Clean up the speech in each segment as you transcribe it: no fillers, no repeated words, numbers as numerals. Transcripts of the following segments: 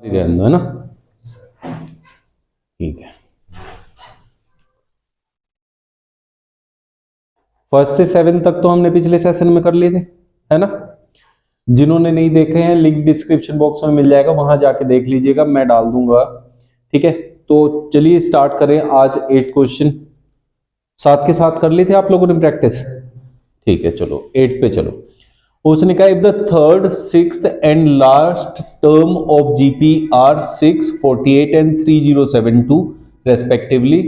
रहने दो, है ना। ठीक है, फर्स्ट से 7 तक तो हमने पिछले सेशन में कर लिए थे, है ना। जिन्होंने नहीं देखे हैं लिंक डिस्क्रिप्शन बॉक्स में मिल जाएगा, वहां जाके देख लीजिएगा, मैं डाल दूंगा। ठीक है, तो चलिए स्टार्ट करें आज 8 क्वेश्चन। साथ के साथ कर ली थे आप लोगों ने प्रैक्टिस। ठीक है, चलो 8 पे चलो। उसने कहा if the third, sixth and last term of GP are 6, 48 एंड 3072 respectively,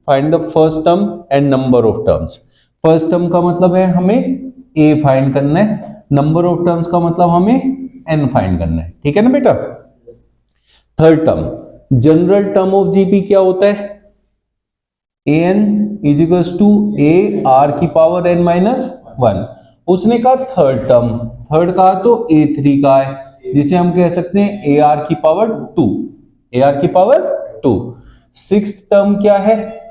find the first term and number of terms. First term का मतलब है हमें ए फाइंड करना है, नंबर ऑफ टर्म्स का मतलब हमें एन फाइंड करना है। ठीक है ना बेटा। Third term, general term of GP क्या होता है, A N is equal to A R की पावर एन माइनस 1। उसने कहा थर्ड टर्म, थर्ड कहा तो A3 का है, जिसे हम कह सकते हैं ए आर की पावर 2, ए आर की पावर 2। सिक्स्थ टर्म क्या है,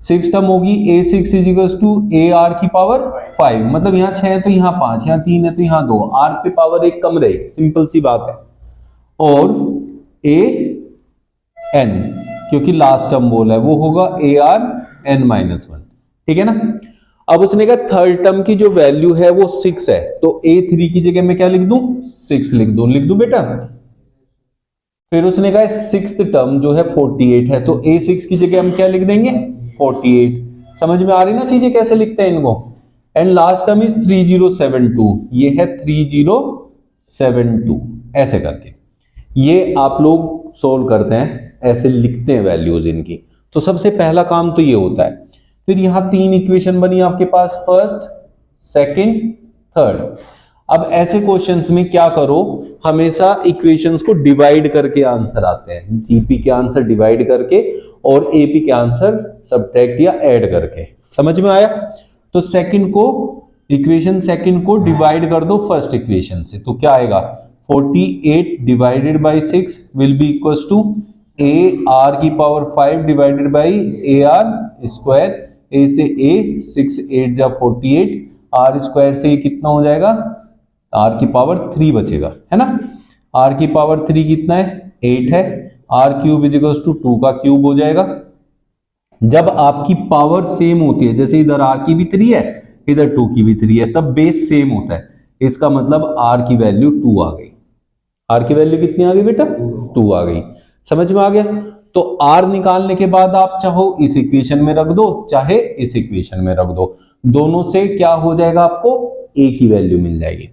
सिक्स टर्म होगी A6 is equal to A R की पावर 5, मतलब यहाँ 6 है तो यहाँ 5, यहाँ 3 है तो यहाँ 2, आर पे पावर एक कम रहे, सिंपल सी बात है। और ए एन, क्योंकि लास्ट टर्म बोला है, वो होगा ए आर एन माइनस 1। ठीक है ना। अब उसने कहा थर्ड टर्म की जो वैल्यू है वो 6 है, तो A3 की जगह मैं क्या लिख दूं, 6 लिख दूं बेटा। फिर उसने कहा सिक्स्थ टर्म जो है 48 है, तो A6 की जगह हम क्या लिख देंगे, 48। समझ में आ रही ना चीजें कैसे लिखते हैं इनको। एंड लास्ट टर्म इज 3072, ये है 3072, ऐसे करके ये आप लोग सोल्व करते हैं, ऐसे लिखते हैं वैल्यूज इनकी। तो सबसे पहला काम तो ये होता है। फिर यहां 3 इक्वेशन बनी आपके पास, फर्स्ट, सेकंड, थर्ड। अब ऐसे क्वेश्चंस में क्या करो, हमेशा इक्वेशंस को डिवाइड करके आंसर आते हैं, जीपी के आंसर डिवाइड करके और एपी के आंसर सब्ट्रैक्ट या ऐड करके। समझ में आया। तो सेकंड को, इक्वेशन सेकंड को डिवाइड कर दो फर्स्ट इक्वेशन से, तो क्या आएगा, 48 divided by 6 will be equal to A R की power 5 divided by A R square. A से ए, 6 8 जा 48, आर स्क्वायर से ये कितना हो जाएगा, आर की पावर 3 बचेगा, है ना। आर की पावर 3 कितना है, 8 है। R cube is equal to 2 का क्यूब हो जाएगा। जब आपकी पावर सेम होती है, जैसे इधर आर की भी 3 है, इधर 2 की भी 3 है, तब बेस सेम होता है। इसका मतलब आर की वैल्यू 2 आ गई। आर की वैल्यू कितनी आ गई बेटा, 2 आ गई। समझ में आ गया। तो आर निकालने के बाद आप चाहो इस इक्वेशन में रख दो, चाहे इस इक्वेशन में रख दो, दोनों से क्या हो जाएगा, आपको ए की वैल्यू मिल जाएगी।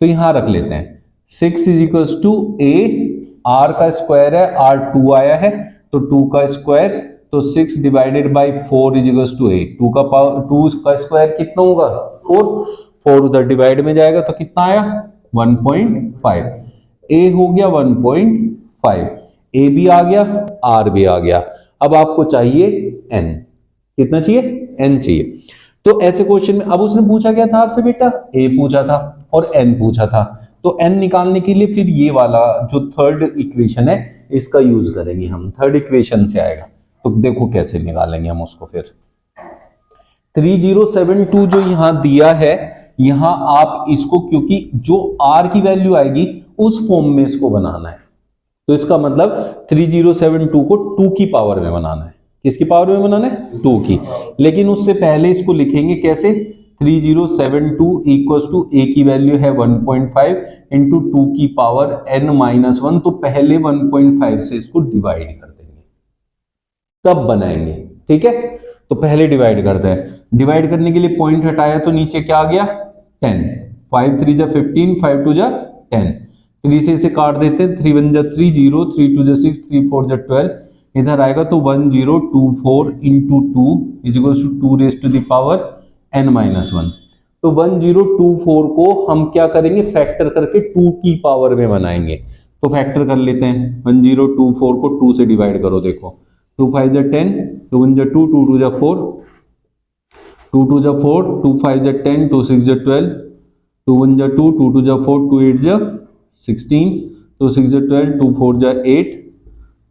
तो यहां रख लेते हैं 6 is equal to A, R का स्क्वायर है, आर 2 आया है तो 2 का स्क्वायर, तो 6 divided by 4 is equal to A. 2 का पावर 2 का स्क्वायर कितना होगा, 4 उधर डिवाइड में जाएगा तो कितना आया, 1.5। ए हो गया 1.5, ए भी आ गया, आर भी आ गया। अब आपको चाहिए एन, कितना चाहिए, एन चाहिए। तो ऐसे क्वेश्चन में अब उसने पूछा क्या था आपसे बेटा, ए पूछा था और एन पूछा था। तो एन निकालने के लिए फिर ये वाला जो थर्ड इक्वेशन है इसका यूज करेंगे हम, थर्ड इक्वेशन से आएगा। तो देखो कैसे निकालेंगे हम उसको। फिर 3072 जो यहां दिया है, यहां आप इसको, क्योंकि जो आर की वैल्यू आएगी उस फॉर्म में इसको बनाना है, तो इसका मतलब 3072 को 2 की पावर में बनाना है। किसकी पावर में बनाना है, 2 की। लेकिन उससे पहले इसको लिखेंगे कैसे, 3072 इक्वल टू ए की वैल्यू है 1.5 इंटू 2 की पावर n माइनस 1। तो पहले 1.5 से इसको डिवाइड कर देंगे, तब बनाएंगे। ठीक है, तो पहले डिवाइड करते हैं। डिवाइड करने के लिए पॉइंट हटाया तो नीचे क्या आ गया, 10, 5 3 जा 15, 5 2 जा 10, 3 से इसे काट देते हैं, 3 1 जा 3 0, 3 2 जा 6, 3 4 जा 12, इधर आएगा तो 1024 into 2 is equal to 2 raise to the power n minus 1। तो 1024 को हम क्या करेंगे, फैक्टर करके 2 की पावर में बनाएंगे। तो फैक्टर कर लेते हैं, 1024 को 2 से डिवाइड करो, देखो 2 5 जा 10, 2 1 जा 2, 2 2 जा 4, 2 2 जा 4, 2 5 जा 10, 2 6 जा 12, 2 1 जा 2, 2 2 जा 4, 2 8 जा 16, 2 6 जा 12, 2 4 जा 8,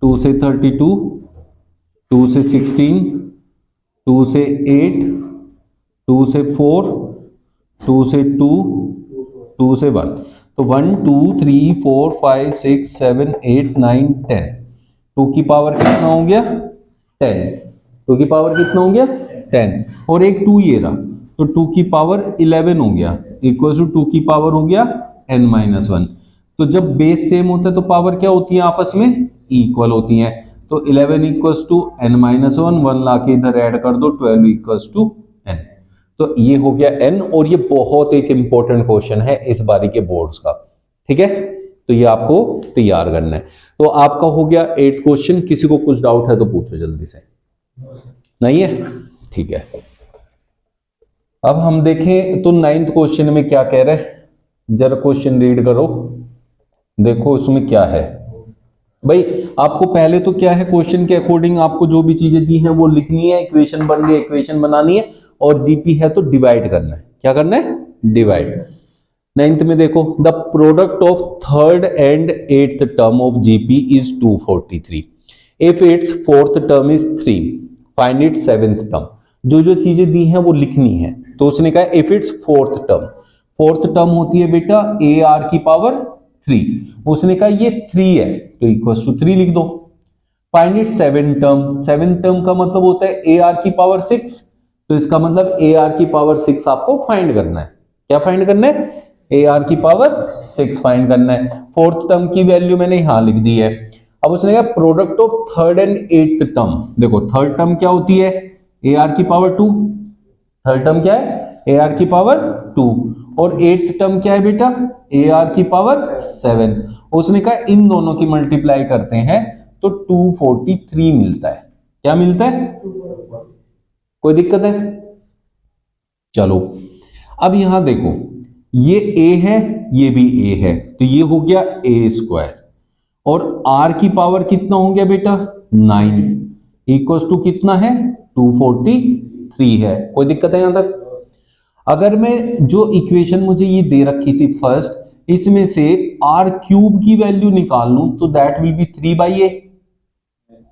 2 से 32, 2 से 16, 2 से 8, 2 से 4, 2 से 2, 2 से 1। तो 1 2 3 4 5 6 7 8 9 10, 2 की पावर कितना हो गया 10, 2 की पावर कितना हो गया 10, और एक 2 ये रहा, तो 2 की पावर 11 हो गया, इक्वल टू 2 की पावर हो गया n-1। तो जब बेस सेम होता है तो पावर क्या होती है आपस में इक्वल होती हैं, तो 11 इक्वल्स टू n-1, 1 लाके इधर ऐड कर दो, 12 इक्वल्स टू n। तो ये हो गया n, और ये बहुत एक इंपॉर्टेंट क्वेश्चन है इस बारी के बोर्ड्स का, ठीक है। तो ये आपको तैयार करना है। तो आपका हो गया 8th क्वेश्चन। किसी को कुछ डाउट है तो पूछो जल्दी से, नहीं है, ठीक है। अब हम देखें तो 9th क्वेश्चन में क्या कह रहा है, जरा क्वेश्चन रीड करो, देखो उसमें क्या है। भाई आपको पहले तो क्या है, क्वेश्चन के अकॉर्डिंग आपको जो भी चीजें दी हैं वो लिखनी है, इक्वेशन बन रही है इक्वेशन बनानी है, और जीपी है तो डिवाइड करना है। क्या करना है, डिवाइड। 9th में देखो, the product of 3rd and 8th term of GP is 243 if it's 4th term is 3 find it 7th term. जो जो चीजें दी हैं वो लिखनी है। तो उसने कहा if it's 4th term, 4th term होती है बेटा ए आर की पावर 3, उसने कहा ये 3 है तो इक्वल टू 3 लिख दो। Find it 7th term, 7th term का मतलब होता है ए आर की पावर 6, तो इसका मतलब ए आर की पावर 6 आपको फाइंड करना है। क्या फाइंड करना है, ए आर की पावर 6 फाइंड करना है। 4th टर्म की वैल्यू मैंने यहां लिख दी है। अब उसने कहा product of 3rd and 8th term, देखो 3rd टर्म क्या होती है ए आर की पावर 2, 3rd टर्म क्या है ए आर की पावर 2, और 8th टर्म क्या है बेटा ए आर की पावर 7। उसने कहा इन दोनों की मल्टीप्लाई करते हैं तो 243 मिलता है। क्या मिलता है, कोई दिक्कत है, चलो। अब यहां देखो ये a है ये भी a है, तो ये हो गया a स्क्वायर, और r की पावर कितना हो गया बेटा 9 इक्वल्स टू कितना है 243 है। कोई दिक्कत है यहां तक। अगर मैं जो इक्वेशन मुझे ये दे रखी थी फर्स्ट, इसमें से r क्यूब की वैल्यू निकाल लूं तो दैट विल बी 3/a,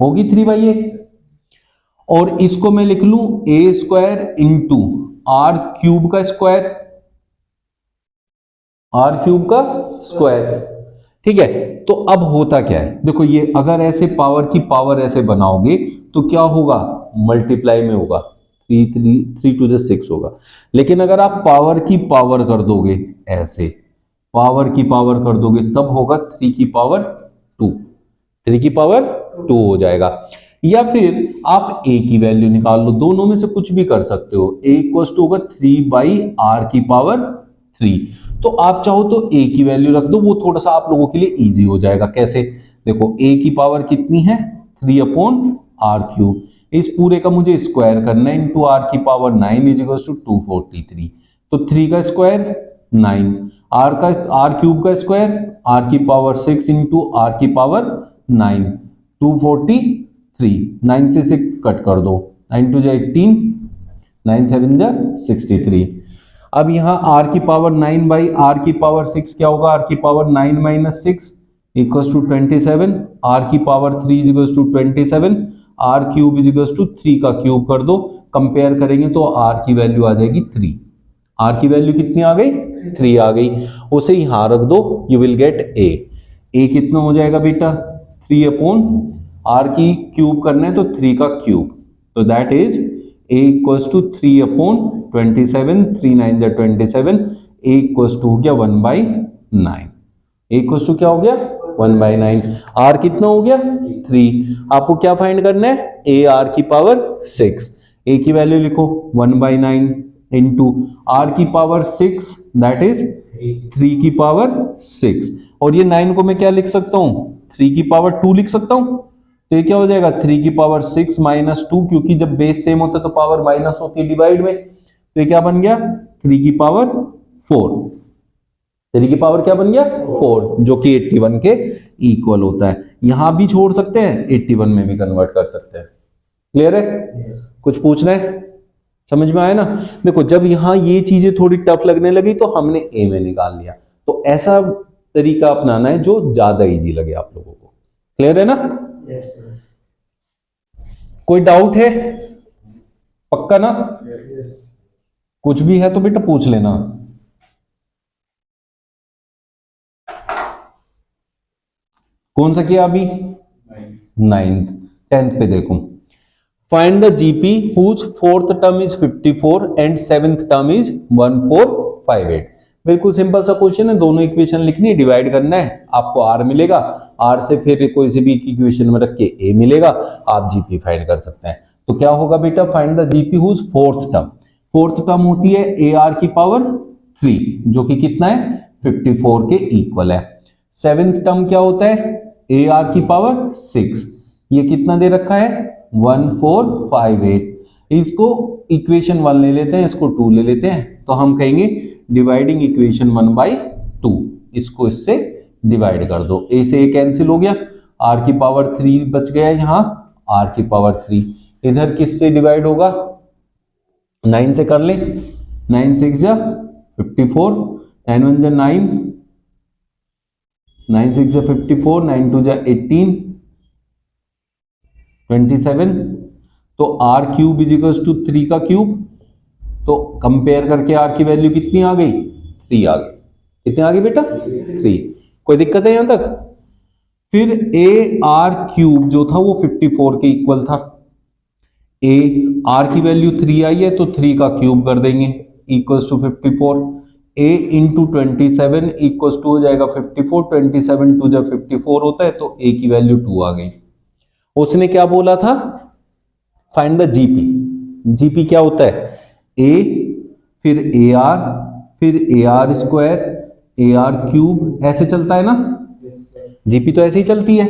होगी 3/a, और इसको मैं लिख लूं a square into r cube का स्क्वायर, r क्यूब का स्क्वायर, ठीक है। तो अब होता क्या है, देखो ये अगर ऐसे पावर की पावर ऐसे बनाओगे तो क्या होगा, मल्टीप्लाई में होगा, 3 to the 6 होगा। लेकिन अगर आप पावर की पावर कर दोगे, ऐसे पावर की पावर कर दोगे, तब होगा 3 की पावर 2, 3 की पावर 2 हो जाएगा। या फिर आप a की वैल्यू निकाल लो, दोनों में से कुछ भी कर सकते हो। a इक्वल टू होगा 3/r की पावर 3। तो आप चाहो तो a की वैल्यू रख दो, वो थोड़ा सा आप लोगों के लिए इजी हो जाएगा। कैसे, देखो a की पावर कितनी है 3/r³, इस पूरे का मुझे स्क्वायर करना है, इंटू r की पावर 9 इज इक्वल टू 243। तो 3 का स्क्वायर 9, r³ का स्क्वायर r की पावर 6 इंटू r की पावर 9, 243, 9 से 6 कट कर दो, 9 2 18, 9 7 63। अब यहां r की पावर 9/r की पावर 6 क्या होगा, r की power 9 minus 6 equals to 27, r की power 3 is equals to 27, r³ is equals to 3 का क्यूब कर दो, कंपेयर करेंगे तो r की वैल्यू आ जाएगी 3। r की वैल्यू कितनी आ गई 3 आ गई, उसे यहां रख दो, यू विल गेट a कितना हो जाएगा बेटा 3/r की क्यूब करना है तो 3 का क्यूब, तो that is a equals to 3/27, 3 9 27, a equals to हो गया 1/9, a इक्वल्स टू क्या हो गया 1/9, r कितना हो गया 3। आपको क्या फाइंड करना है, a r की पावर 6, a की वैल्यू लिखो 1/9 इंटू r की पावर 6 दैट इज 3 की पावर 6, और ये 9 को मैं क्या लिख सकता हूं 3 की पावर 2 लिख सकता हूं। तो ये क्या हो जाएगा 3 की पावर 6 माइनस 2, क्योंकि जब बेस सेम होता है तो पावर माइनस होती है डिवाइड में, तो ये क्या बन गया 3 की पावर 4, 3 की पावर क्या बन गया 4, जो कि 81 के इक्वल होता है। यहां भी छोड़ सकते हैं, 81 में भी कन्वर्ट कर सकते हैं। क्लियर है, कुछ पूछना है, समझ में आया ना। देखो जब यहां ये चीजें थोड़ी टफ लगने लगी तो हमने ए में निकाल लिया, तो ऐसा तरीका अपनाना है जो ज्यादा इजी लगे आप लोगों को। क्लियर है ना, कोई डाउट है, पक्का ना, कुछ भी है तो बेटा पूछ लेना। कौन सा किया अभी? 9th। 10th पे देखो, find the GP whose 4th term is 54 and 7th term is 1458। बिल्कुल सिंपल सा क्वेश्चन है, दोनों इक्वेशन लिखनी है, डिवाइड करना है, आपको आर मिलेगा, आर से फिर कोई सी भी इक्वेशन में रख के ए मिलेगा, आप जीपी फाइंड कर सकते हैं। तो क्या होगा बेटा? Find the GP whose 4th term. 4th term होती है ए आर की पावर 3, जो कि कितना है? 54 के इक्वल है। 7th टर्म क्या होता है? ए आर की पावर 6, ये कितना दे रखा है? 1458। इसको इक्वेशन 1 ले लेते हैं, इसको 2 ले लेते हैं, तो हम कहेंगे डिवाइडिंग इक्वेशन 1/2, इसको इससे डिवाइड कर दो। ए से ए कैंसिल हो गया, आर की पावर 3 बच गया यहां, आर की पावर 3 इधर किससे डिवाइड होगा? 9 से कर ले, 9 6 जा 54, 9 1 जा 9, 9 6 जा 54, 9 2 जा 18, 27। तो R cube is equal to 3 का क्यूब, तो कंपेयर करके आर की वैल्यू कितनी आ गई? 3 आ गई। कितनी आ गई बेटा? 3। कोई दिक्कत है यहां तक? फिर ए आर क्यूब जो था वो 54 के इक्वल था, ए आर की वैल्यू 3 आई है तो 3 का क्यूब कर देंगे equals to 54, A into 27 equals to हो जाएगा 54, 27 2 जब 54 होता है तो ए की वैल्यू 2 आ गई। उसने क्या बोला था? Find the GP. जीपी क्या होता है? ए फिर ए आर फिर ए आर स्क्वायर ए आर क्यूब, ऐसे चलता है ना? जीपी तो ऐसे ही चलती है।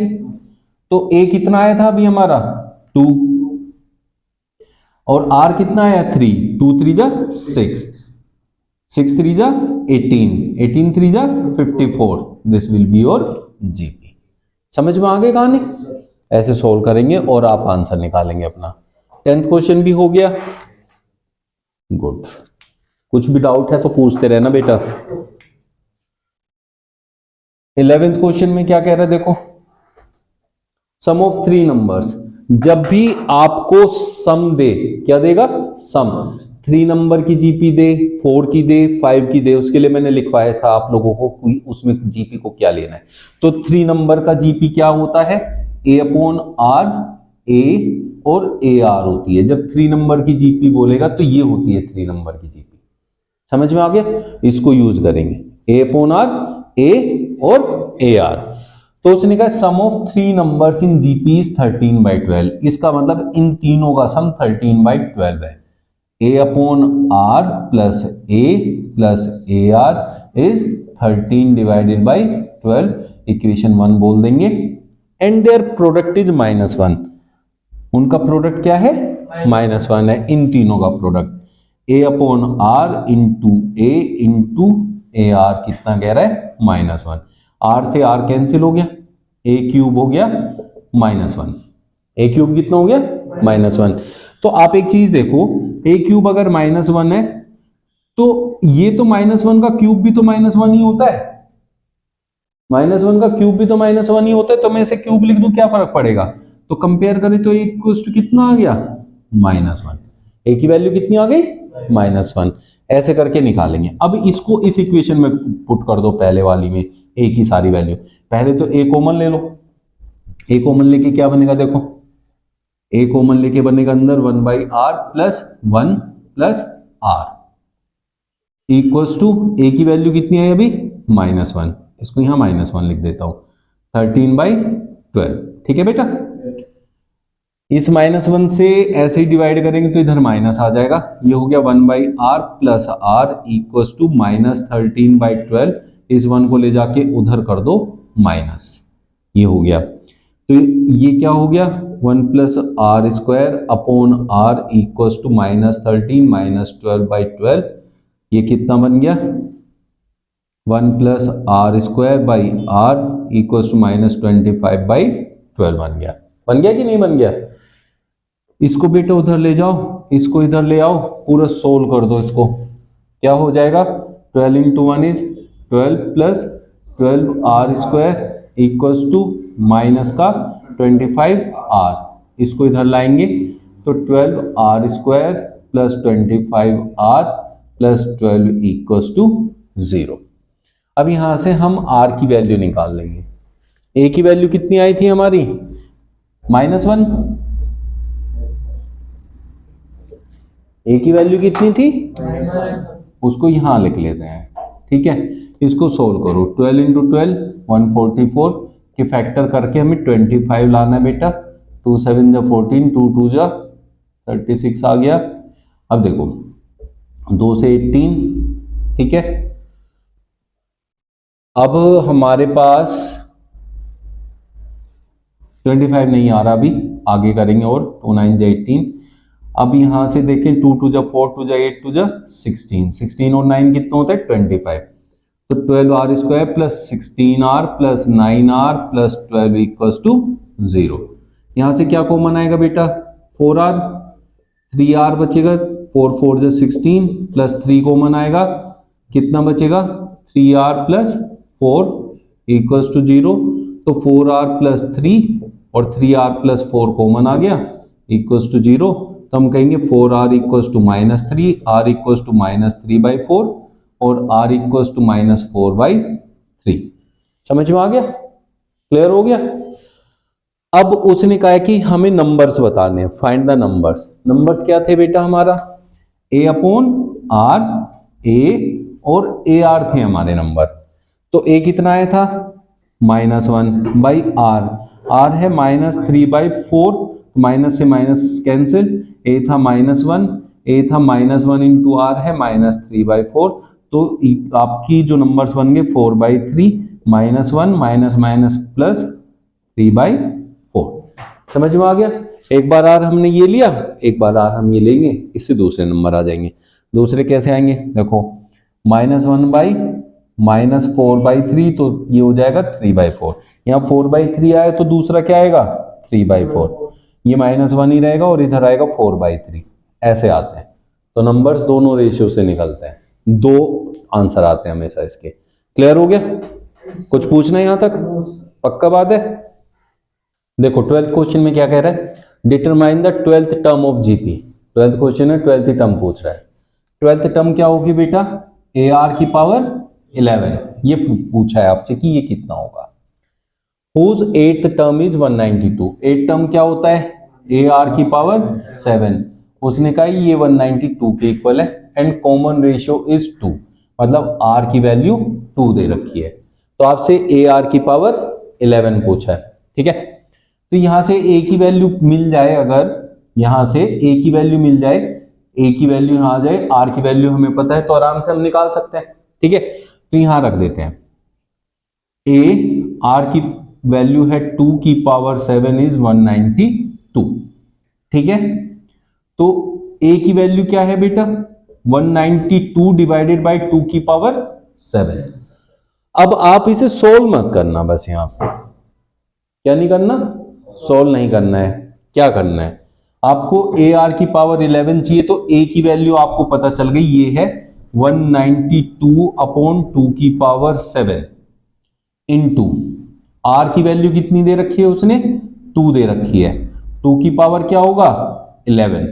तो ए कितना आया था अभी हमारा? 2, और आर कितना आया? 3, 2 3 जा 6, 6 3 जा 18, 18 3 जा 54। This will be your GP. समझ में आ गई कहानी? ऐसे सोल्व करेंगे और आप आंसर निकालेंगे अपना। 10th क्वेश्चन भी हो गया। गुड। कुछ भी डाउट है तो पूछते रहना बेटा। 11th क्वेश्चन में क्या कह रहा है देखो, सम ऑफ 3 नंबर्स। जब भी आपको सम दे, क्या देगा? सम। 3 नंबर की जीपी दे, 4 की दे, 5 की दे, उसके लिए मैंने लिखवाया था आप लोगों को उसमें जीपी को क्या लेना है। तो 3 नंबर का जीपी क्या होता है? ए अपॉन आर, ए और ए आर होती है। जब 3 नंबर की जीपी बोलेगा तो ये होती है 3 नंबर की जीपी। समझ में आ गया? इसको यूज करेंगे, ए अपॉन आर, ए और ए आर। तो उसने कहा sum of 3 numbers in GP is 13/12। इसका मतलब इन तीनों का सम 13/12 है। A upon R plus A R is 13 divided by 12, equation 1 बोल देंगे। And their product is -1। उनका प्रोडक्ट क्या है? -1 है, इन तीनों का product. A upon R into A R कितना कह रहा है? -1। आर से आर कैंसिल हो गया, ए क्यूब हो गया -1। ए क्यूब कितना हो गया? -1। तो आप एक चीज देखो, ए क्यूब अगर -1 है तो ये तो -1 का क्यूब भी तो -1 ही होता है। -1 का क्यूब भी तो -1 ही होता है, तो मैं इसे क्यूब लिख दूं, क्या फर्क पड़ेगा? तो कंपेयर करें तो इक्वल्स टू कितना आ गया? -1। ए की वैल्यू कितनी आ गई? -1। ऐसे करके निकालेंगे। अब इसको इस इक्वेशन में पुट कर दो, पहले वाली में ए की सारी वैल्यू। पहले तो ए कॉमन ले लो, ए कॉमन लेके क्या बनेगा देखो, ए कॉमन लेके बनेगा अंदर 1/r plus 1 plus R equals to A की वैल्यू कितनी है अभी? -1। इसको यहां -1 लिख देता हूं, 13/12। ठीक है बेटा? इस -1 से ऐसे ही डिवाइड करेंगे तो इधर माइनस आ जाएगा, ये हो गया 1/r plus R equals to -13/12। इस 1 को ले जाके उधर कर दो माइनस, ये हो गया। तो ये क्या हो गया? 1 plus R square upon R equals to -13 -12/12। ये कितना बन गया? 1 plus R square by R equals to -25/12 बन गया। बन गया कि नहीं बन गया? इसको बेटा उधर ले जाओ, इसको इधर ले आओ, पूरा सोल्व कर दो इसको। क्या हो जाएगा? 12 × 1 is 12 plus 12r square equals to minus का 25r। इसको इधर लाएंगे तो 12r square plus 25r plus 12 equals to 0। अब यहां से हम r की वैल्यू निकाल लेंगे। ए की वैल्यू कितनी आई थी हमारी, -1। ए की वैल्यू कितनी थी, उसको यहां लिख लेते हैं, ठीक है। इसको सोल्व करो, 12 इंटू 12 144 के फैक्टर करके हमें 25 लाना है बेटा। 2 7 जा 14, 2 2 जा 36 आ गया। अब देखो 2 से 18, ठीक है। अब हमारे पास 25 नहीं आ रहा, अभी आगे करेंगे और 2 9 जा 18। अब यहां से देखें 2 2 जा 4, 2 जा 8, 2 जा 16, 16 और 9 कितना होता है 25। तो 12r² plus 16r plus 9r plus 12 equals to 0। यहां से क्या कॉमन आएगा बेटा, 4r, 3r बचेगा, 4 4 जा 16 प्लस 3 कॉमन आएगा, कितना बचेगा 3r प्लस 4 इक्वल्स टू 0। तो 4r प्लस 3 और 3r प्लस 4 कॉमन आ गया इक्वल्स टू 0। तो हम कहेंगे 4r equals to -3, r equals to -3/4 और r इक्वल्स टू -4/3। समझ में आ गया, क्लियर हो गया। अब उसने कहा है कि हमें नंबर्स बताने हैं, फाइंड द नंबर्स। नंबर्स क्या थे बेटा हमारा, a/r, a और ar थे हमारे नंबर। तो a कितना आया था -1/r, r है -3/4, माइनस से माइनस कैंसिल, a था -1, a था -1 इंटू r है -3/4। तो आपकी जो नंबर्स बन गए 4/3 -1 माइनस प्लस 3/4। समझ में आ गया। एक बार आर हमने ये लिया, एक बार आर हम ये लेंगे, इससे दूसरे नंबर आ जाएंगे। दूसरे कैसे आएंगे, देखो -1/-4/3 तो ये हो जाएगा 3/4। यहाँ 4/3 आया तो दूसरा क्या आएगा 3/4, ये -1 ही रहेगा और इधर आएगा 4/3। ऐसे आते हैं। तो नंबर्स दोनों रेशियो से निकलते हैं, 2 आंसर आते हैं हमेशा इसके। क्लियर हो गया, कुछ पूछना है यहां तक, पक्का बात है। देखो 12th क्वेश्चन में क्या कह रहा है, determine the 12th term of GP. 12th question है, 12th टर्म पूछ रहा है। 12th टर्म क्या होगी बेटा, AR की पावर 11। ये पूछा है आपसे कि ये कितना होगा। Whose 8th term is 192। 8th term क्या होता है, AR की पावर 7। उसने कहा ये 192 के इक्वल है एंड कॉमन रेशियो इज 2, मतलब R की वैल्यू 2 दे रखी है। तो आपसे AR की पावर 11 पूछा है, ठीक है। तो यहां से A की वैल्यू मिल जाए, अगर यहां से A की वैल्यू मिल जाए, A की वैल्यू यहां आ जाए, R की वैल्यू हमें पता है तो आराम से हम निकाल सकते हैं, ठीक है। तो यहां रख देते हैं R की वैल्यू है 2 की पावर 7 इज 192, ठीक है। तो A की वैल्यू क्या है बेटा 192 डिवाइडेड बाय 2 की पावर 7। अब आप इसे सोल्व मत करना, बस यहां क्या नहीं करना, सोल्व नहीं करना है। क्या करना है आपको, AR की पावर 11 चाहिए तो A की वैल्यू आपको पता चल गई, ये है 192/2 की पावर 7 इंटू R की वैल्यू कितनी दे रखी है उसने 2 दे रखी है, 2 की पावर क्या होगा 11।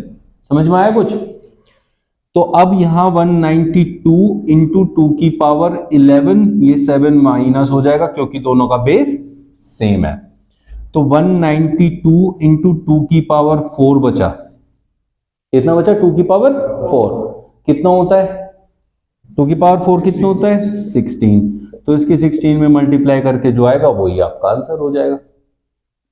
समझ में आया कुछ। तो अब यहां 192 इंटू 2 की पावर 11, ये 7 माइनस हो जाएगा क्योंकि दोनों का बेस सेम है। तो 192 इंटू 2 की पावर 4 बचा, कितना बचा 2 की पावर 4 कितना होता है, 2 की पावर 4 कितना होता है 16। तो इसकी 16 में मल्टीप्लाई करके जो आएगा वही आपका आंसर हो जाएगा।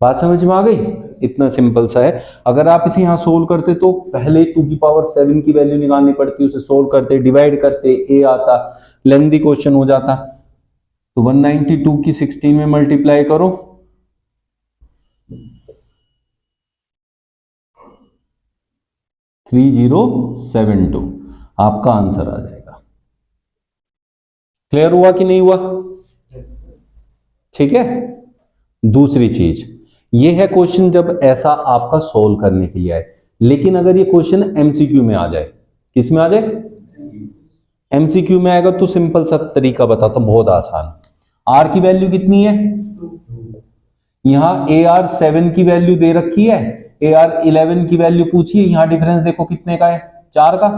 बात समझ में आ गई, इतना सिंपल सा है। अगर आप इसे यहां सोल्व करते तो पहले 2 की पावर 7 की वैल्यू निकालनी पड़ती, उसे सोल्व करते, डिवाइड करते, A आता, लेंथी क्वेश्चन हो जाता। तो 192 की 16 में मल्टीप्लाई करो, 3072 आपका आंसर आ जाएगा। क्लियर हुआ कि नहीं हुआ, ठीक है। दूसरी चीज ये है क्वेश्चन जब ऐसा आपका सोल्व करने के लिए आए, लेकिन अगर ये क्वेश्चन MCQ में आ जाए, किस में आ जाए MCQ में आएगा तो सिंपल सा तरीका बताता हूं, बहुत आसान। R की वैल्यू कितनी है, यहां AR 7 की वैल्यू दे रखी है, AR 11 की वैल्यू पूछिए, यहां डिफरेंस देखो कितने का है 4 का।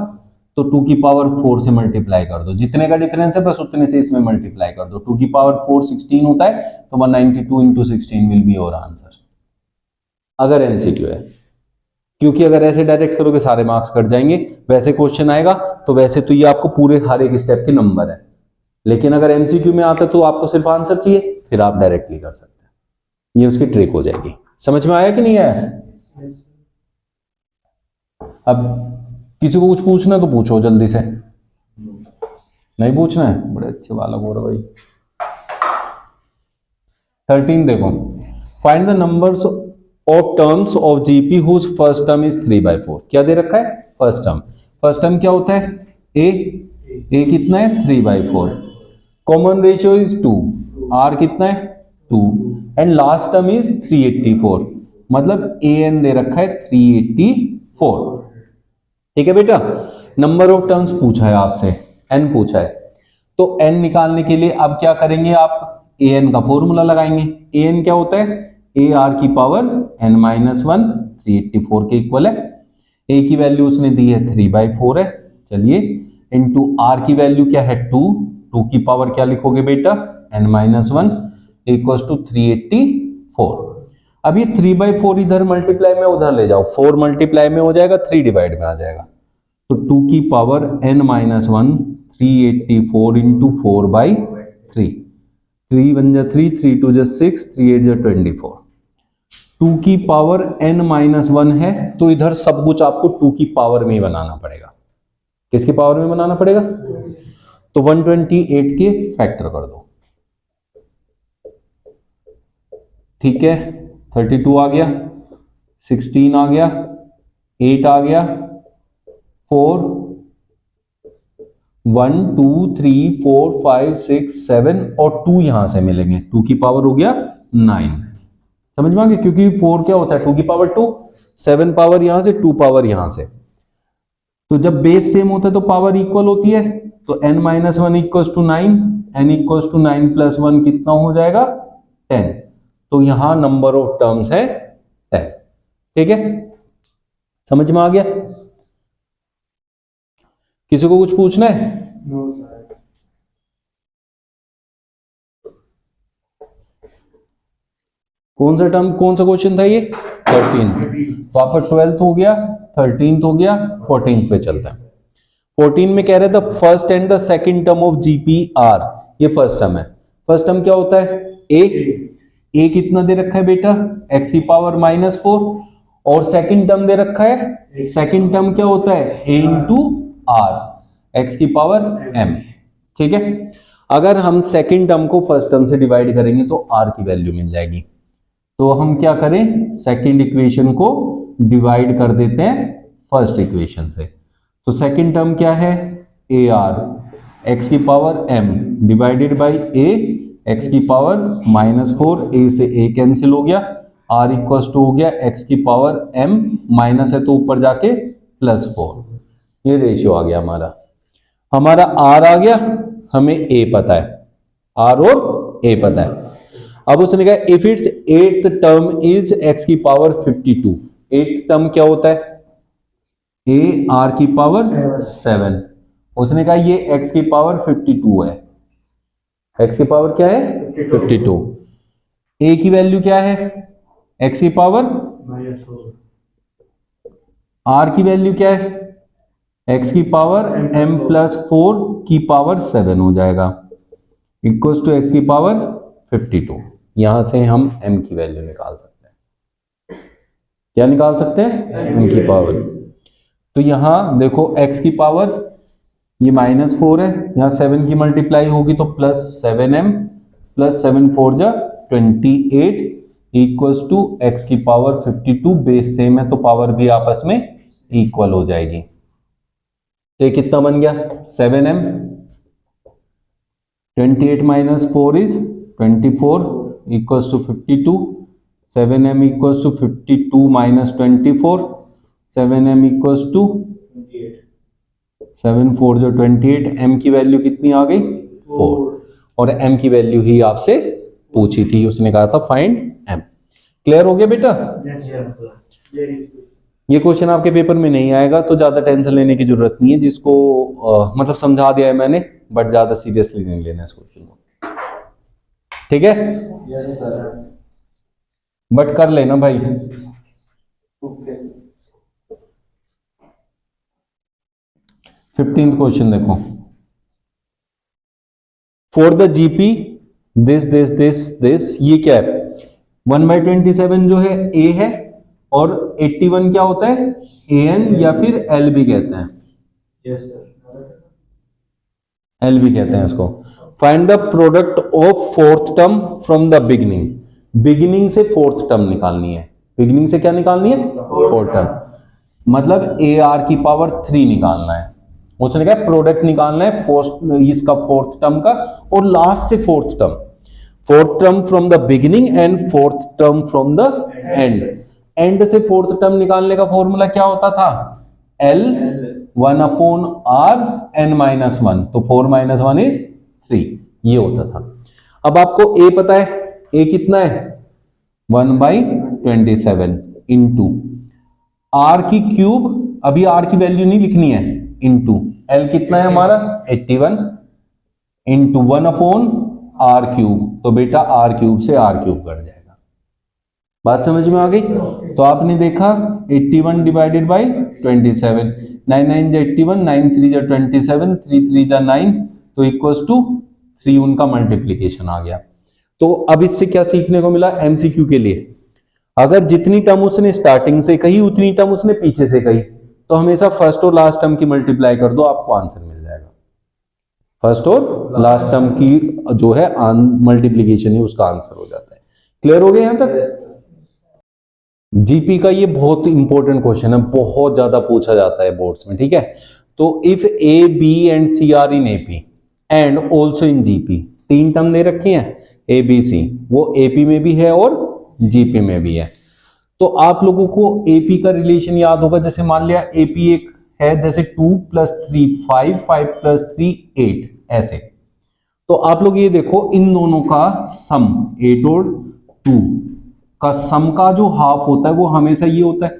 तो 2 की पावर 4 से मल्टीप्लाई कर दो, जितने का डिफरेंस है बस उतने से इसमें मल्टीप्लाई कर दो। 2 की पावर 4 16 होता है, तो 192 into 16 will be your answer, अगर एमसीक्यू है। क्योंकि अगर ऐसे डायरेक्ट करोगे सारे मार्क्स कट जाएंगे, वैसे क्वेश्चन आएगा तो वैसे तो ये आपको पूरे हर एक स्टेप के नंबर है, लेकिन अगर एमसीक्यू में आता तो आपको सिर्फ आंसर चाहिए, फिर आप डायरेक्टली कर सकते हैं। ये उसकी ट्रिक हो जाएगी। समझ में आया कि नहीं आया? अब किसी को कुछ पूछना तो पूछो जल्दी से, नहीं पूछना है? बड़े अच्छे बालक हो रहे भाई। 13 देखो, find the numbers of terms of GP whose first term is 3/4। क्या दे रखा है? First term. फर्स्ट टर्म क्या होता है? ए कितना है? 3/4। कॉमन रेशियो इज 2, आर कितना है? 2, एंड लास्ट टर्म इज 384, मतलब ए एन दे रखा है 384। ठीक है बेटा, नंबर ऑफ टर्म्स पूछा है आपसे, एन पूछा है, तो एन निकालने के लिए अब क्या करेंगे आप? ए एन का फॉर्मूला लगाएंगे। ए एन क्या होता है? ए आर की पावर एन माइनस 1, 384 के इक्वल है। ए की वैल्यू उसने दी है 3/4 है, चलिए, इंटू आर की वैल्यू क्या है? 2 की पावर क्या लिखोगे बेटा? N minus 1 equal to 384। अब ये 3/4 इधर मल्टीप्लाई में उधर ले जाओ, 4 मल्टीप्लाई में हो जाएगा, 3 डिवाइड में आ जाएगा, तो 2 की पावर एन माइनस 1 384 इंटू 4/3, 3 1 जा 3, 3 2 जा 6, 3 8 जा 24। 2 की पावर n माइनस 1 है, तो इधर सब कुछ आपको 2 की पावर में ही बनाना पड़ेगा। किसकी पावर में बनाना पड़ेगा? तो 128 के फैक्टर कर दो, ठीक है। 32 आ गया, 16 आ गया, 8 आ गया, 4 1 2 3 4 5 6 7 और 2 यहां से मिलेंगे, 2 की पावर हो गया 9। समझ में आ गया? क्योंकि 4 क्या होता है? 2 की पावर 2, 7 पावर यहां से, 2 पावर यहां से, तो जब बेस सेम होता है तो पावर इक्वल होती है, तो n minus 1 equal to 9, n equal to 9 plus 1 कितना हो जाएगा? 10। तो यहां नंबर ऑफ टर्म्स है 10। ठीक है, समझ में आ गया? किसी को कुछ पूछना है? कौन सा टर्म, कौन सा क्वेश्चन था ये? 13। तो आपका 12th हो गया, 13th हो गया, 14th पे चलता है। 14 में कह रहे थे first and the second term of GP are, ये फर्स्ट टर्म है। फर्स्ट टर्म क्या होता है? ए कितना दे रखा है बेटा? एक्स की पावर -4, और सेकंड टर्म दे रखा है, सेकंड टर्म क्या होता है? ए इंटू आर, एक्स की पावर एम। ठीक है, अगर हम सेकंड टर्म को फर्स्ट टर्म से डिवाइड करेंगे तो आर की वैल्यू मिल जाएगी, तो हम क्या करें? सेकंड इक्वेशन को डिवाइड कर देते हैं फर्स्ट इक्वेशन से। तो सेकंड टर्म क्या है? ए आर एक्स की power M divided by A X की पावर -4, ए से ए कैंसिल हो गया, आर इक्वल टू हो गया एक्स की पावर एम, माइनस है तो ऊपर जाके +4। ये रेशियो आ गया हमारा आर आ गया, हमें ए पता है, आर और ए पता है। अब उसने कहा if it's eighth term is x की पावर 52, एट्थ टर्म क्या होता है? ए आर की पावर 7। उसने कहा ये एक्स की पावर 52 है, एक्स की पावर क्या है? 52। ए की वैल्यू क्या है? एक्स की पावर, आर की वैल्यू क्या है? एक्स की पावर m प्लस 4 की पावर 7 हो जाएगा, इक्वल्स टू एक्स की पावर 52। यहां से हम m की वैल्यू निकाल सकते हैं। क्या निकाल सकते हैं? m की पावर। तो यहां देखो x की पावर ये -4 है, यहां 7 की मल्टीप्लाई होगी तो +7m प्लस 7 4 जा 28 इक्वल्स टू x की पावर 52। बेस सेम है तो पावर भी आपस में इक्वल हो जाएगी। तो ये कितना बन गया? 7m, 28 minus 4 is 24 equals to 52, 7m equals to 52 minus 24, 7m equals to 7 4 जो 28, m की वैल्यू कितनी आ गई? 4, और m की वैल्यू ही आपसे पूछी थी, उसने कहा था फाइंड m। क्लियर हो गया बेटा? ये क्वेश्चन आपके पेपर में नहीं आएगा तो ज्यादा टेंशन लेने की जरूरत नहीं है, जिसको मतलब समझा दिया है मैंने, बट ज्यादा सीरियसली नहीं लेना इस क्वेश्चन को, ठीक है? बट कर लेना भाई। 15th क्वेश्चन देखो, फॉर द जीपी दिस ये क्या है? 1/27 जो है ए है, और 81 क्या होता है? an या फिर एल भी कहते हैं, एल भी कहते हैं इसको। Find the product of fourth term from the beginning, beginning से फोर्थ टर्म निकालनी है। बिगिनिंग से क्या निकालनी है? फोर्थ टर्म, मतलब ए आर की पावर 3 निकालना है। उसने कहा प्रोडक्ट निकालना है इसका फोर्थ टर्म का, और लास्ट से fourth term from the beginning and fourth term from the end. And से फोर्थ टर्म निकालने का फॉर्मूला क्या होता था? L 1/r n-1, तो 4 - 1 is 3, ये होता था। अब आपको a पता है, a कितना है? 1/27 इंटू r की क्यूब, अभी r की वैल्यू नहीं लिखनी है, इंटू l कितना है हमारा? 81 इंटू 1/r क्यूब, तो बेटा r क्यूब से r क्यूब कट जाएगा। बात समझ में आ गई? तो आपने देखा 81 डिवाइडेड बाई 27, 9 9 जा 81, 9 3 जा 27, 3 3 जा 9, तो इक्वल्स टू 3 उनका मल्टीप्लीकेशन आ गया। तो अब इससे क्या सीखने को मिला एमसीक्यू के लिए? अगर जितनी टर्म उसने स्टार्टिंग से कही उतनी टर्म उसने पीछे से कही, तो हमेशा फर्स्ट और लास्ट टर्म की मल्टीप्लाई कर दो, आपको आंसर मिल जाएगा। फर्स्ट और लास्ट टर्म की जो है मल्टीप्लीकेशन है, उसका आंसर हो जाता है। क्लियर हो गया यहां तक? जीपी का ये बहुत इंपॉर्टेंट क्वेश्चन है, बहुत ज्यादा पूछा जाता है बोर्ड्स में, ठीक है? तो if A B and C are in AP and also in GP, 3 term दे रखी हैं ए बी सी, वो एपी में भी है और जीपी में भी है। तो आप लोगों को एपी का रिलेशन याद होगा, जैसे मान लिया एपी एक है, जैसे 2 + 3 5, 5 + 3 8, ऐसे। तो आप लोग ये देखो, इन दोनों का सम 8 और 2 का सम का जो हाफ होता है वो हमेशा ये होता है,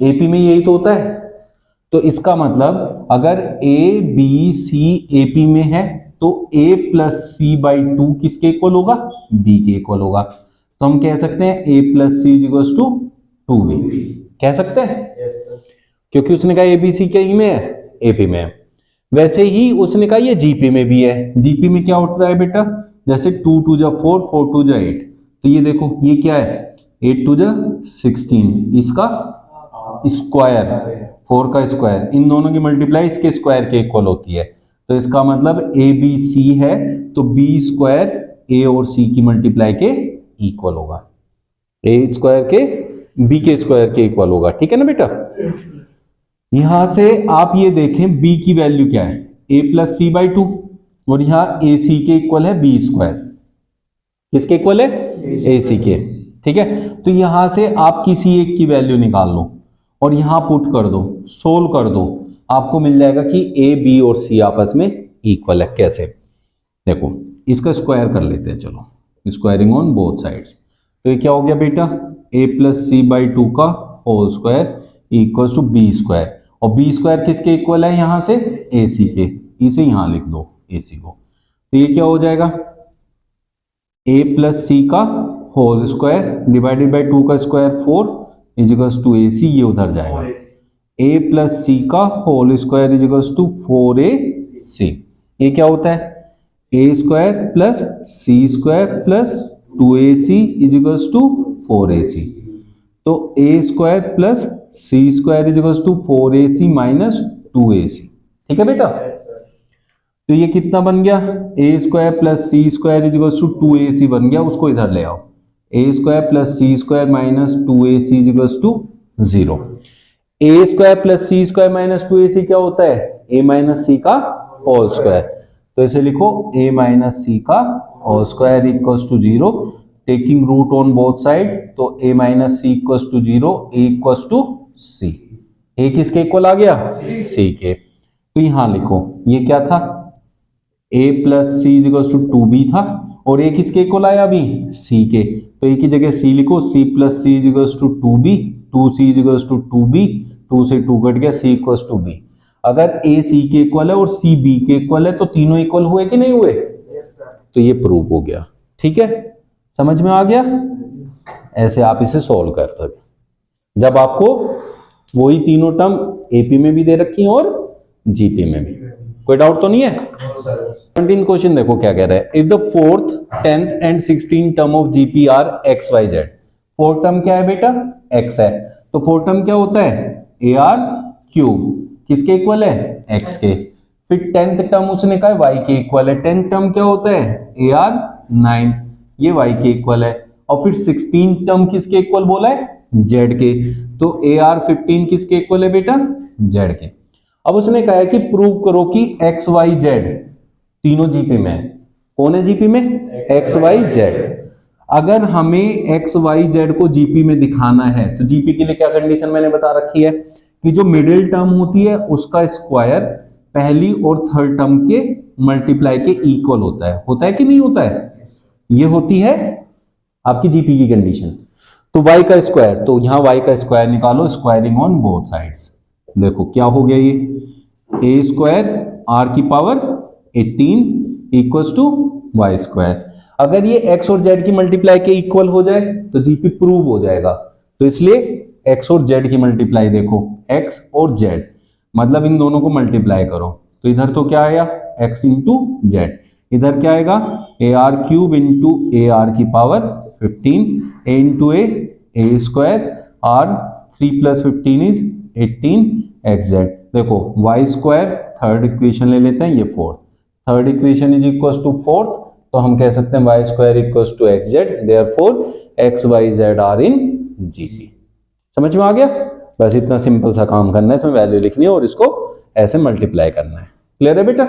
एपी में यही तो होता है। तो इसका मतलब अगर ए बी सी एपी में है तो a + c/2 किसके इक्वल होगा? b के इक्वल होगा। तो हम कह सकते हैं a + c = 2b, कह सकते हैं? क्योंकि उसने कहा ABC क्या में है? एपी में है। वैसे ही उसने कहा ये जीपी में भी है। जीपी में क्या होता है बेटा? जैसे 2 2 जा 4, 4 2 जा 8, तो ये देखो ये क्या है? 8 2 जा 16, इसका स्क्वायर, 4 का स्क्वायर, इन दोनों की मल्टीप्लाई इसके स्क्वायर के इक्वल होती है। तो इसका मतलब ए बी सी है, तो बी स्क्वायर ए और सी की मल्टीप्लाई के इक्वल होगा, ए स्क्वायर के बी के स्क्वायर के इक्वल होगा, ठीक है ना बेटा? यहां से आप ये देखें बी की वैल्यू क्या है? a + c/2, और यहां ए सी के इक्वल है बी स्क्वायर, किसके इक्वल है? ए सी के, ठीक है? तो यहां से आप किसी एक की वैल्यू निकाल लो और यहां पुट कर दो, सोल्व कर दो, आपको मिल जाएगा कि ए बी और सी आपस में इक्वल है। कैसे? देखो इसका स्क्वायर कर लेते हैं, चलो, स्क्वायरिंग ऑन बोथ साइड्स। तो ये क्या हो गया बेटा? a + c/2 का whole square equals to B square, और बी स्क्वायर किसके इक्वल है? यहां से ए सी के, इसे यहां लिख दो ए सी को। तो ये क्या हो जाएगा? a + c का होल स्क्वायर डिवाइडेड बाय 2 का square 4 equals to A C, ये उधर जाएगा। a + c का whole square equals to 4ac, ये क्या होता है? a square plus c square plus 2ac equals to 4ac। तो a square plus c square equals to 4ac minus 2ac, ठीक है बेटा? तो ये कितना बन गया? a square plus c square equals to 2ac बन गया, उसको इधर ले आओ। a square plus c square minus 2ac equals to 0। a square plus c square minus 2ac क्या होता है? a माइनस c का होल स्क्वायर। तो इसे लिखो a माइनस c का whole square equals to 0, taking root on both side, तो a minus c equals to 0, a equals to c। a किसके इक्वल आ गया? c के। तो यहां लिखो ये क्या था? a + c equals to 2b था, और a किसके इक्वल आया अभी? c के। तो a की जगह c लिखो, c + c equals to 2b 2c equals to 2b, 2 से 2 कट गया, c इक्वल्स टू b। अगर a c के इक्वल है और c b के इक्वल है तो तीनों इक्वल हुए कि नहीं हुए? तो ये प्रूव हो गया। ठीक है, समझ में आ गया? ऐसे आप इसे सॉल्व कर सकते जब आपको वही तीनों टर्म एपी में भी दे रखी हैं और जीपी में भी। कोई डाउट तो नहीं है? 17 क्वेश्चन देखो क्या कह रहा है। If the 4th, 10th and 16 term of GP are X Y Z. Fourth term क्या है बेटा? एक्स है, तो फोर्थ टर्म क्या होता है? ए आर क्यूब, किसके इक्वल है? एक्स के। फिर 10th टर्म उसने कहा वाई के इक्वल है, 10th टर्म क्या होता है? ए आर 9, ये वाई के इक्वल है। और फिर 16 टर्म किसके इक्वल बोला है? जेड के, तो ए आर 15 किसके इक्वल है बेटा? जेड के। अब उसने कहा है कि प्रूव करो कि एक्स वाई जेड तीनों जीपी में है। कौन है जीपी में? X Y Z. अगर हमें एक्स वाई जेड को जीपी में दिखाना है तो जीपी के लिए क्या कंडीशन मैंने बता रखी है कि जो मिडिल टर्म होती है उसका स्क्वायर पहली और थर्ड टर्म के मल्टीप्लाई के इक्वल होता है कि नहीं होता है? ये होती है आपकी जीपी की कंडीशन। तो y का स्क्वायर, तो यहां y का स्क्वायर निकालो, स्क्वायरिंग ऑन बोथ साइड्स। देखो क्या हो गया, ये a स्क्वायर r की power 18 equals to y square. अगर ये x और z की मल्टीप्लाई के इक्वल हो जाए तो जीपी प्रूव हो जाएगा। तो इसलिए x और z की मल्टीप्लाई देखो, x और z मतलब इन दोनों को मल्टीप्लाई करो, तो इधर तो क्या आएगा? x इंटू जेड, इधर क्या आएगा? A R cube into A R की power 15, A into A square, R 3 plus 15 is 18 X Z. देखो वाई स्क्वायर थर्ड इक्वेशन ले लेते हैं, ये fourth, third equation is equal to fourth, तो हम कह सकते हैं Y square equal to X Z, therefore X Y Z are in GP. समझ में आ गया? बस इतना सिंपल सा काम करना है, इसमें वैल्यू लिखनी है और इसको ऐसे मल्टीप्लाई करना है। क्लियर है बेटा?